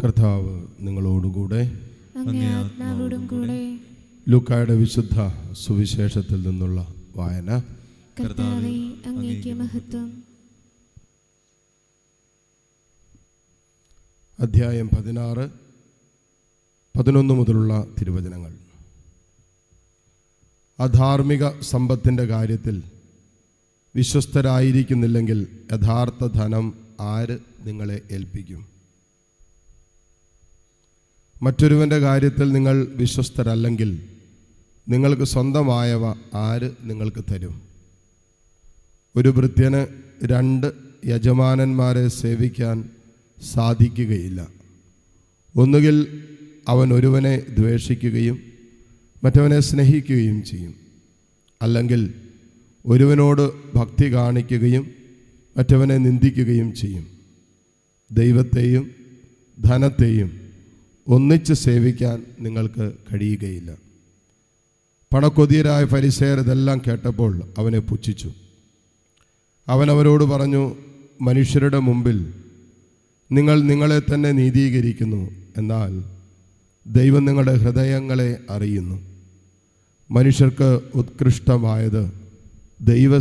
കർത്താവ് നിങ്ങളോടുകൂടെ. അങ്ങേ ആത്മാവോടും കൂടെ. ലൂക്കായുടെ വിശുദ്ധ സുവിശേഷത്തിൽ നിന്നുള്ള വായന. കർത്താവേ, അങ്ങേക്ക് മഹത്വം. അധ്യായം 16, 11 മുതലുള്ള തിരുവചനങ്ങൾ. അധാർമിക സമ്പത്തിൻ്റെ കാര്യത്തിൽ വിശ്വസ്തരായിരിക്കുന്നില്ലെങ്കിൽ യഥാർത്ഥ ധനം ആര് നിങ്ങളെ ഏൽപ്പിക്കും? മറ്റൊരുവൻ്റെ കാര്യത്തിൽ നിങ്ങൾ വിശ്വസ്തരല്ലെങ്കിൽ നിങ്ങൾക്ക് സ്വന്തമായവ ആര് നിങ്ങൾക്ക് തരും? ഒരു ഭൃത്യന് 2 യജമാനന്മാരെ സേവിക്കാൻ സാധിക്കുകയില്ല. ഒന്നുകിൽ അവൻ ഒരുവനെ ദ്വേഷിക്കുകയും മറ്റവനെ സ്നേഹിക്കുകയും ചെയ്യും, അല്ലെങ്കിൽ ഒരുവനോട് ഭക്തി കാണിക്കുകയും മറ്റവനെ നിന്ദിക്കുകയും ചെയ്യും. ദൈവത്തെയും ധനത്തെയും ഒന്നിച്ച് സേവിക്കാൻ നിങ്ങൾക്ക് കഴിയുകയില്ല. പണക്കൊതിയരായ ഫരിസേയർ ഇതെല്ലാം കേട്ടപ്പോൾ അവനെ പുച്ഛിച്ചു. അവൻ അവരോട് പറഞ്ഞു, മനുഷ്യരുടെ മുമ്പിൽ നിങ്ങൾ നിങ്ങളെ തന്നെ നീതീകരിക്കുന്നു, എന്നാൽ ദൈവം നിങ്ങളുടെ ഹൃദയങ്ങളെ അറിയുന്നു. മനുഷ്യർക്ക് ഉത്കൃഷ്ടമായത് ദൈവ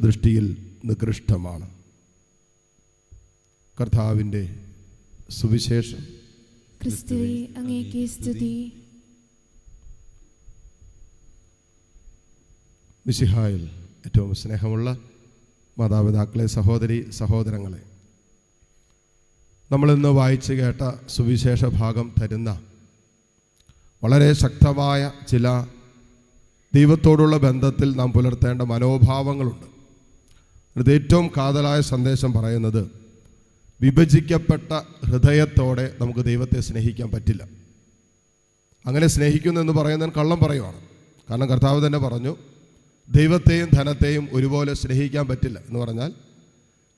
ദൃഷ്ടിയിൽ നികൃഷ്ടമാണ്. കർത്താവിൻ്റെ സുവിശേഷം. ക്രിസ്തുവേ, അങ്ങേക്ക് സ്തുതി. മിശിഹായിൽ ഏറ്റവും സ്നേഹമുള്ള മാതാപിതാക്കളെ, സഹോദരി സഹോദരങ്ങളെ, നമ്മളിന്ന് വായിച്ചു കേട്ട സുവിശേഷ ഭാഗം തരുന്ന വളരെ ശക്തമായ ചില ദൈവത്തോടുള്ള ബന്ധത്തിൽ നാം പുലർത്തേണ്ട മനോഭാവങ്ങളുണ്ട്. ഇത് ഏറ്റവും കാതലായ സന്ദേശം പറയുന്നത്, വിഭജിക്കപ്പെട്ട ഹൃദയത്തോടെ നമുക്ക് ദൈവത്തെ സ്നേഹിക്കാൻ പറ്റില്ല. അങ്ങനെ സ്നേഹിക്കുന്നു എന്ന് പറയുന്നതിന് കള്ളം പറയുവാണ്. കാരണം കർത്താവ് തന്നെ പറഞ്ഞു, ദൈവത്തെയും ധനത്തെയും ഒരുപോലെ സ്നേഹിക്കാൻ പറ്റില്ല എന്ന് പറഞ്ഞാൽ,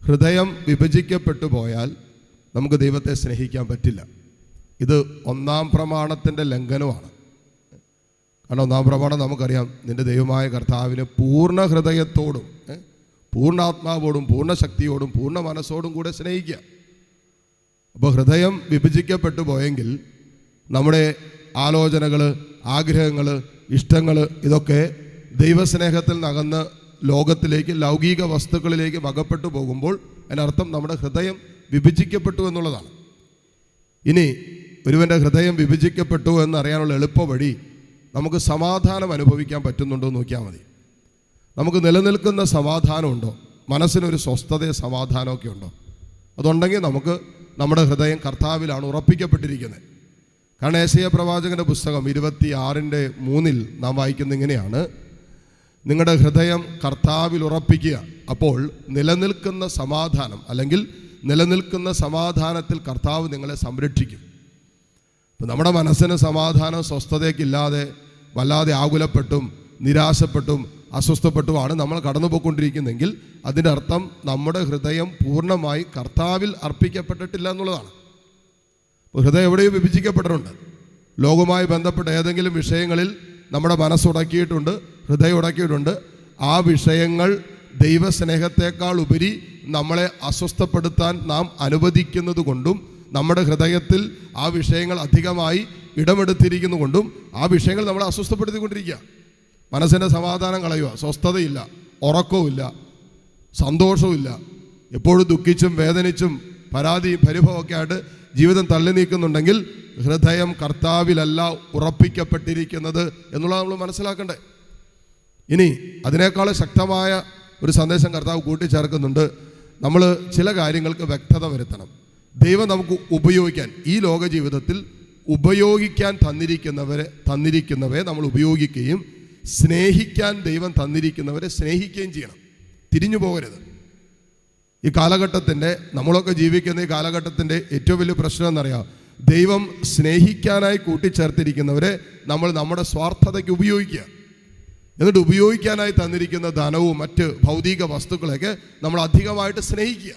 ഹൃദയം വിഭജിക്കപ്പെട്ടു പോയാൽ നമുക്ക് ദൈവത്തെ സ്നേഹിക്കാൻ പറ്റില്ല. ഇത് 1-ാം പ്രമാണത്തിൻ്റെ ലംഘനമാണ്. കാരണം 1-ാം പ്രമാണം നമുക്കറിയാം, നിൻ്റെ ദൈവമായ കർത്താവിനെ പൂർണ്ണ ഹൃദയത്തോടും പൂർണ്ണാത്മാവോടും പൂർണ്ണ ശക്തിയോടും പൂർണ്ണ മനസ്സോടും കൂടെ സ്നേഹിക്കുക. അപ്പോൾ ഹൃദയം വിഭജിക്കപ്പെട്ടു പോയെങ്കിൽ നമ്മുടെ ആലോചനകൾ, ആഗ്രഹങ്ങൾ, ഇഷ്ടങ്ങൾ ഇതൊക്കെ ദൈവസ്നേഹത്തിൽ നകന്ന് ലോകത്തിലേക്ക്, ലൗകിക വസ്തുക്കളിലേക്ക് വകപ്പെട്ടു പോകുമ്പോൾ അതിനർത്ഥം നമ്മുടെ ഹൃദയം വിഭജിക്കപ്പെട്ടു എന്നുള്ളതാണ്. ഇനി ഒരുവൻ്റെ ഹൃദയം വിഭജിക്കപ്പെട്ടു എന്നറിയാനുള്ള എളുപ്പ വഴി, നമുക്ക് സമാധാനം അനുഭവിക്കാൻ പറ്റുന്നുണ്ടോ എന്ന് നോക്കിയാൽ മതി. നമുക്ക് നിലനിൽക്കുന്ന സമാധാനമുണ്ടോ? മനസ്സിനൊരു സ്വസ്ഥതയും സമാധാനമൊക്കെ ഉണ്ടോ? അതുണ്ടെങ്കിൽ നമുക്ക് നമ്മുടെ ഹൃദയം കർത്താവിലാണ് ഉറപ്പിക്കപ്പെട്ടിരിക്കുന്നത്. കാരണം യെശയ്യാ പ്രവാചകൻ്റെ പുസ്തകം 26:3 നാം വായിക്കുന്നത് ഇങ്ങനെയാണ്: നിങ്ങളുടെ ഹൃദയം കർത്താവിൽ ഉറപ്പിക്കുക, അപ്പോൾ നിലനിൽക്കുന്ന സമാധാനം, അല്ലെങ്കിൽ നിലനിൽക്കുന്ന സമാധാനത്തിൽ കർത്താവ് നിങ്ങളെ സംരക്ഷിക്കും. ഇപ്പം നമ്മുടെ മനസ്സിന് സമാധാനം, സ്വസ്ഥതയ്ക്കില്ലാതെ വല്ലാതെ ആകുലപ്പെട്ടും നിരാശപ്പെട്ടും അസ്വസ്ഥപ്പെട്ടുമാണ് നമ്മൾ കടന്നു പോയിക്കൊണ്ടിരിക്കുന്നതെങ്കിൽ അതിൻ്റെ അർത്ഥം നമ്മുടെ ഹൃദയം പൂർണ്ണമായി കർത്താവിൽ അർപ്പിക്കപ്പെട്ടിട്ടില്ല എന്നുള്ളതാണ്. ഹൃദയം എവിടെയും വിഭജിക്കപ്പെട്ടിട്ടുണ്ട്. ലോകവുമായി ബന്ധപ്പെട്ട ഏതെങ്കിലും വിഷയങ്ങളിൽ നമ്മുടെ മനസ്സുടക്കിയിട്ടുണ്ട്, ഹൃദയം ഉടക്കിയിട്ടുണ്ട്. ആ വിഷയങ്ങൾ ദൈവസ്നേഹത്തെക്കാൾ ഉപരി നമ്മളെ അസ്വസ്ഥപ്പെടുത്താൻ നാം അനുവദിക്കുന്നത് കൊണ്ടും, നമ്മുടെ ഹൃദയത്തിൽ ആ വിഷയങ്ങൾ അധികമായി ഇടമെടുത്തിരിക്കുന്നു കൊണ്ടും ആ വിഷയങ്ങൾ നമ്മളെ അസ്വസ്ഥപ്പെടുത്തിക്കൊണ്ടിരിക്കുക. മനസ്സിൻ്റെ സമാധാനം കളയുക, സ്വസ്ഥതയില്ല, ഉറക്കവുമില്ല, സന്തോഷവുമില്ല, എപ്പോഴും ദുഃഖിച്ചും വേദനിച്ചും പരാതിയും പരിഭവമൊക്കെ ആയിട്ട് ജീവിതം തള്ളി നീക്കുന്നുണ്ടെങ്കിൽ ഹൃദയം കർത്താവിലല്ല ഉറപ്പിക്കപ്പെട്ടിരിക്കുന്നത് എന്നുള്ളത് നമ്മൾ മനസ്സിലാക്കണ്ടേ. ഇനി അതിനേക്കാൾ ശക്തമായ ഒരു സന്ദേശം കർത്താവ് കൂട്ടിച്ചേർക്കുന്നുണ്ട്. നമ്മൾ ചില കാര്യങ്ങൾക്ക് വ്യക്തത വരുത്തണം. ദൈവം നമുക്ക് ഉപയോഗിക്കാൻ, ഈ ലോക ജീവിതത്തിൽ ഉപയോഗിക്കാൻ തന്നിരിക്കുന്നവരെ നമ്മൾ ഉപയോഗിക്കുകയും സ്നേഹിക്കാൻ ദൈവം തന്നിരിക്കുന്നവരെ സ്നേഹിക്കുകയും ചെയ്യണം. തിരിഞ്ഞു പോകരുത്. ഈ കാലഘട്ടത്തിൻ്റെ, നമ്മളൊക്കെ ജീവിക്കുന്ന ഈ കാലഘട്ടത്തിൻ്റെ ഏറ്റവും വലിയ പ്രശ്നം എന്നറിയാം, ദൈവം സ്നേഹിക്കാനായി കൂട്ടിച്ചേർത്തിരിക്കുന്നവരെ നമ്മൾ നമ്മുടെ സ്വാർത്ഥതയ്ക്ക് ഉപയോഗിക്കുക. എന്നിട്ട് ഉപയോഗിക്കാനായി തന്നിരിക്കുന്ന ധനവും മറ്റ് ഭൗതിക വസ്തുക്കളൊക്കെ നമ്മൾ അധികമായിട്ട് സ്നേഹിക്കുക.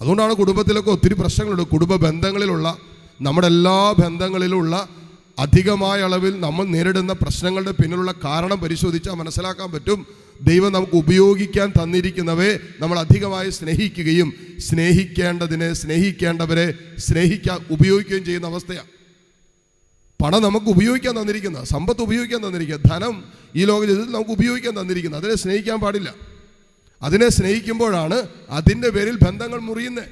അതുകൊണ്ടാണ് കുടുംബത്തിലൊക്കെ ഒത്തിരി പ്രശ്നങ്ങളുണ്ട്. കുടുംബ ബന്ധങ്ങളിലുള്ള, നമ്മുടെ എല്ലാ ബന്ധങ്ങളിലുള്ള അധികമായ അളവിൽ നമ്മൾ നേരിടുന്ന പ്രശ്നങ്ങളുടെ പിന്നിലുള്ള കാരണം പരിശോധിച്ചാൽ മനസ്സിലാക്കാൻ പറ്റും. ദൈവം നമുക്ക് ഉപയോഗിക്കാൻ തന്നിരിക്കുന്നവയെ നമ്മൾ അധികമായി സ്നേഹിക്കുകയും സ്നേഹിക്കേണ്ടവരെ ഉപയോഗിക്കുകയും ചെയ്യുന്ന അവസ്ഥയാണ്. പണം നമുക്ക് ഉപയോഗിക്കാൻ തന്നിരിക്കുന്ന, സമ്പത്ത് ഉപയോഗിക്കാൻ തന്നിരിക്കുക, ധനം ഈ ലോക ജീവിതത്തിൽ നമുക്ക് ഉപയോഗിക്കാൻ തന്നിരിക്കുന്നത്. അതിനെ സ്നേഹിക്കാൻ പാടില്ല. അതിനെ സ്നേഹിക്കുമ്പോഴാണ് അതിൻ്റെ പേരിൽ ബന്ധങ്ങൾ മുറിയുന്നത്.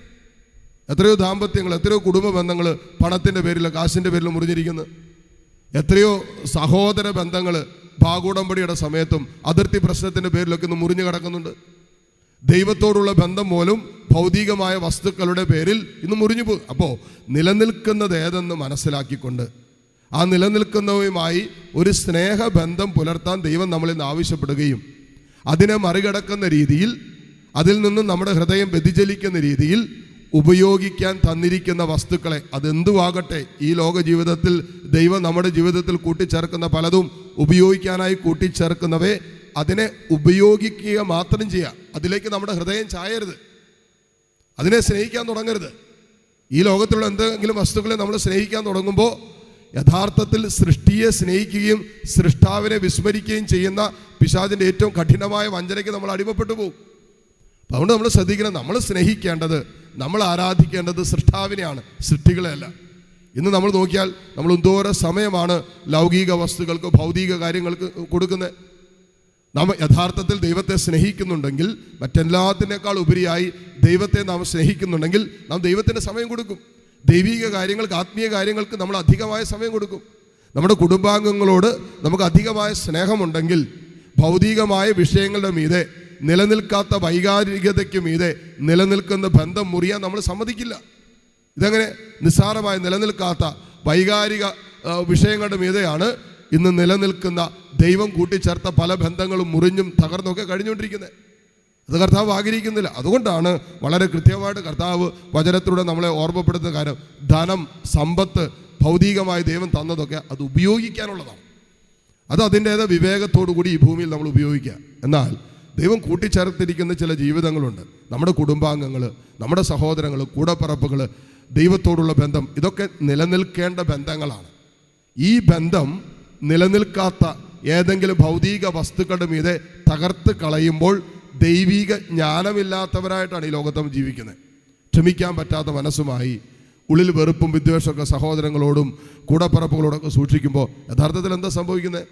എത്രയോ ദാമ്പത്യങ്ങൾ, എത്രയോ കുടുംബ ബന്ധങ്ങൾ പണത്തിൻ്റെ പേരിൽ, കാശിൻ്റെ പേരിൽ മുറിഞ്ഞിരിക്കുന്നത്. എത്രയോ സഹോദര ബന്ധങ്ങൾ ഭാഗോടമ്പടിയുടെ സമയത്തും അതിർത്തി പ്രശ്നത്തിൻ്റെ പേരിലൊക്കെ ഇന്ന് മുറിഞ്ഞു കിടക്കുന്നുണ്ട്. ദൈവത്തോടുള്ള ബന്ധം പോലും ഭൗതികമായ വസ്തുക്കളുടെ പേരിൽ ഇന്ന് മുറിഞ്ഞു പോകും. അപ്പോൾ നിലനിൽക്കുന്നത് ഏതെന്ന് മനസ്സിലാക്കിക്കൊണ്ട് ആ നിലനിൽക്കുന്നവയുമായി ഒരു സ്നേഹബന്ധം പുലർത്താൻ ദൈവം നമ്മളിൽ നിന്ന് ആവശ്യപ്പെടുകയും അതിനെ മറികടക്കുന്ന രീതിയിൽ, അതിൽ നിന്നും നമ്മുടെ ഹൃദയം വ്യതിചലിക്കുന്ന രീതിയിൽ ഉപയോഗിക്കാൻ തന്നിരിക്കുന്ന വസ്തുക്കളെ, അതെന്തുവാകട്ടെ, ഈ ലോക ജീവിതത്തിൽ ദൈവം നമ്മുടെ ജീവിതത്തിൽ കൂട്ടിച്ചേർക്കുന്ന പലതും ഉപയോഗിക്കാനായി കൂട്ടിച്ചേർക്കുന്നവയെ അതിനെ ഉപയോഗിക്കുക മാത്രം ചെയ്യുക. അതിലേക്ക് നമ്മുടെ ഹൃദയം ചായരുത്, അതിനെ സ്നേഹിക്കാൻ തുടങ്ങരുത്. ഈ ലോകത്തിലുള്ള എന്തെങ്കിലും വസ്തുക്കളെ നമ്മൾ സ്നേഹിക്കാൻ തുടങ്ങുമ്പോൾ യഥാർത്ഥത്തിൽ സൃഷ്ടിയെ സ്നേഹിക്കുകയും സൃഷ്ടാവിനെ വിസ്മരിക്കുകയും ചെയ്യുന്ന പിശാചിൻ്റെ ഏറ്റവും കഠിനമായ വഞ്ചനയ്ക്ക് നമ്മൾ അടിമപ്പെട്ടു പോകും. അതുകൊണ്ട് നമ്മൾ ശ്രദ്ധിക്കണം, നമ്മൾ സ്നേഹിക്കേണ്ടത്, നമ്മൾ ആരാധിക്കേണ്ടത് സൃഷ്ടാവിനെയാണ്, സൃഷ്ടികളെയല്ല. ഇന്ന് നമ്മൾ നോക്കിയാൽ നമ്മൾ എന്തോരം സമയമാണ് ലൗകിക വസ്തുക്കൾക്ക്, ഭൗതിക കാര്യങ്ങൾക്ക് കൊടുക്കുന്നത്. നാം യഥാർത്ഥത്തിൽ ദൈവത്തെ സ്നേഹിക്കുന്നുണ്ടെങ്കിൽ, മറ്റെല്ലാത്തിനേക്കാൾ ഉപരിയായി ദൈവത്തെ നാം സ്നേഹിക്കുന്നുണ്ടെങ്കിൽ നാം ദൈവത്തിന് സമയം കൊടുക്കും. ദൈവിക കാര്യങ്ങൾക്ക്, ആത്മീയ കാര്യങ്ങൾക്ക് നമ്മൾ അധികമായ സമയം കൊടുക്കും. നമ്മുടെ കുടുംബാംഗങ്ങളോട് നമുക്ക് അധികമായ സ്നേഹമുണ്ടെങ്കിൽ ഭൗതികമായ വിഷയങ്ങളുടെ മീതെ, നിലനിൽക്കാത്ത വൈകാരികതയ്ക്ക് മീതെ നിലനിൽക്കുന്ന ബന്ധം മുറിയാൻ നമ്മൾ സമ്മതിക്കില്ല. ഇതങ്ങനെ നിസ്സാരമായി നിലനിൽക്കാത്ത വൈകാരിക വിഷയങ്ങളുടെ മീതെയാണ് ഇന്ന് നിലനിൽക്കുന്ന ദൈവം കൂട്ടിച്ചേർത്ത പല ബന്ധങ്ങളും മുറിഞ്ഞും തകർന്നൊക്കെ കഴിഞ്ഞുകൊണ്ടിരിക്കുന്നത്. അത് കർത്താവ് ആഗ്രഹിക്കുന്നില്ല. അതുകൊണ്ടാണ് വളരെ കൃത്യമായിട്ട് കർത്താവ് വചനത്തിലൂടെ നമ്മളെ ഓർമ്മപ്പെടുത്തുന്ന കാര്യം, ധനം, സമ്പത്ത്, ഭൗതികമായി ദൈവം തന്നതൊക്കെ അത് ഉപയോഗിക്കാനുള്ളതാണ്. അത് അതിൻ്റേതായ വിവേകത്തോടു കൂടി ഈ ഭൂമിയിൽ നമ്മൾ ഉപയോഗിക്കുക. എന്നാൽ ദൈവം കൂട്ടിച്ചേർത്തിരിക്കുന്ന ചില ജീവിതങ്ങളുണ്ട്. നമ്മുടെ കുടുംബാംഗങ്ങൾ, നമ്മുടെ സഹോദരങ്ങൾ, കൂടപ്പിറപ്പുകൾ, ദൈവത്തോടുള്ള ബന്ധം, ഇതൊക്കെ നിലനിൽക്കേണ്ട ബന്ധങ്ങളാണ്. ഈ ബന്ധം നിലനിൽക്കാത്ത ഏതെങ്കിലും ഭൗതിക വസ്തുക്കളുടെ മീതെ തകർത്ത് കളയുമ്പോൾ ദൈവിക ജ്ഞാനമില്ലാത്തവരായിട്ടാണ് ഈ ലോകത്ത് ജീവിക്കുന്നത്. ക്ഷമിക്കാൻ പറ്റാത്ത മനസ്സുമായി ഉള്ളിൽ വെറുപ്പും വിദ്വേഷമൊക്കെ സഹോദരങ്ങളോടും കൂടപ്പിറപ്പുകളോടൊക്കെ സൂക്ഷിക്കുമ്പോൾ യഥാർത്ഥത്തിൽ എന്താ സംഭവിക്കുന്നത്?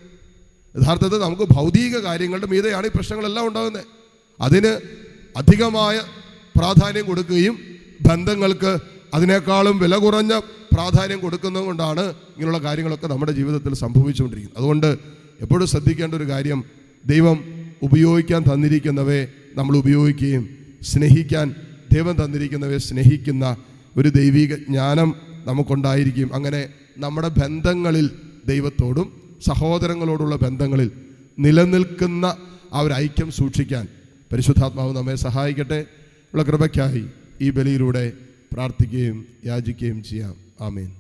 യഥാർത്ഥത്തിൽ നമുക്ക് ഭൗതിക കാര്യങ്ങളുടെ മീതെയാണ് ഈ പ്രശ്നങ്ങളെല്ലാം ഉണ്ടാകുന്നത്. അതിന് അധികമായ പ്രാധാന്യം കൊടുക്കുകയും ബന്ധങ്ങൾക്ക് അതിനേക്കാളും വില കുറഞ്ഞ പ്രാധാന്യം കൊടുക്കുന്നത് കൊണ്ടാണ് ഇങ്ങനെയുള്ള കാര്യങ്ങളൊക്കെ നമ്മുടെ ജീവിതത്തിൽ സംഭവിച്ചുകൊണ്ടിരിക്കുന്നത്. അതുകൊണ്ട് എപ്പോഴും ശ്രദ്ധിക്കേണ്ട ഒരു കാര്യം, ദൈവം ഉപയോഗിക്കാൻ തന്നിരിക്കുന്നവയെ നമ്മൾ ഉപയോഗിക്കുകയും സ്നേഹിക്കാൻ ദൈവം തന്നിരിക്കുന്നവയെ സ്നേഹിക്കുന്ന ഒരു ദൈവിക ജ്ഞാനം നമുക്കുണ്ടായിരിക്കും. അങ്ങനെ നമ്മുടെ ബന്ധങ്ങളിൽ, ദൈവത്തോടും സഹോദരങ്ങളോടുള്ള ബന്ധങ്ങളിൽ നിലനിൽക്കുന്ന ആ ഒരു ഐക്യം സൂക്ഷിക്കാൻ പരിശുദ്ധാത്മാവ് നമ്മെ സഹായിക്കട്ടെ. ഉള്ള കൃപയ്ക്കായി ഈ ബലിയിലൂടെ പ്രാർത്ഥിക്കുകയും യാചിക്കുകയും ചെയ്യാം. ആമേൻ.